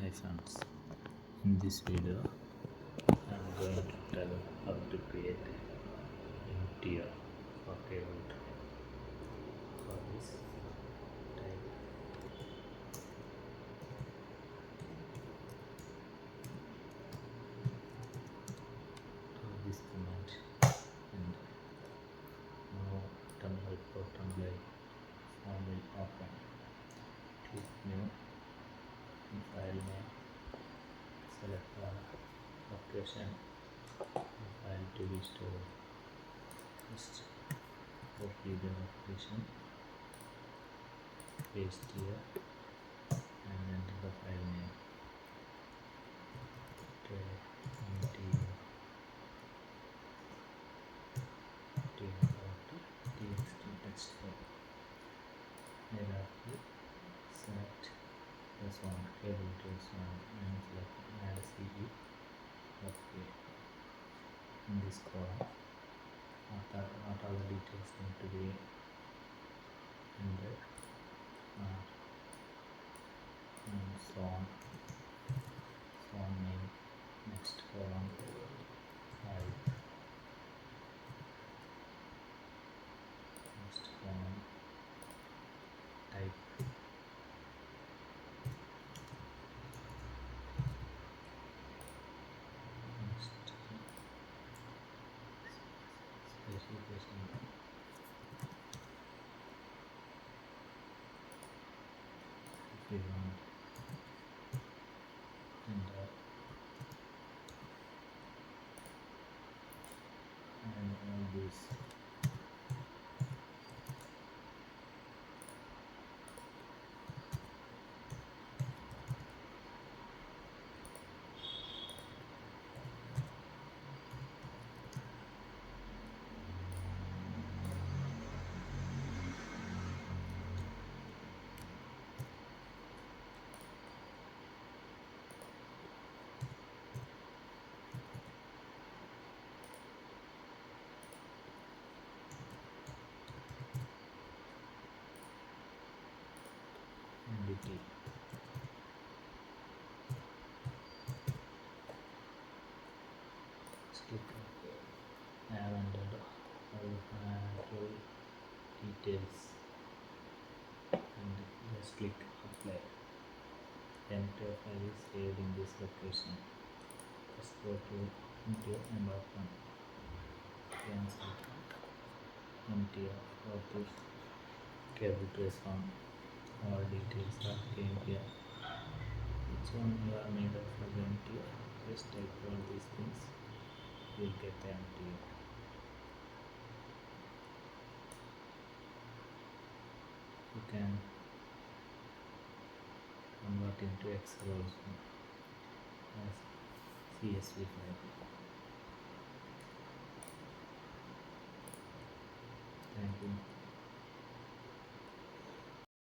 Hi friends, in this video I am going to tell how to create MTO for cable tray. For this, type this command and now terminal bottom line form will open. Click new in file name, select the location the file to be stored. First copy the location, paste here and enter the file name tray MTO txt text file. Thereafter select this one, cable trace one, and select add CE. Okay. In this column, what all the details need to be entered, and so on. Name, next column, type, next column, type, next specification, if you want, enter, and all this. NDT. Click I have entered all the financial details and just click apply. MTO file is saved in this location. Just go to MTO and open. Cancel MTO for this cable trace on. All details are came here. Which one you are made up for the MTO? Just type all these things. You will get the MTO. You can convert into Excel also as CSV file. Thank you.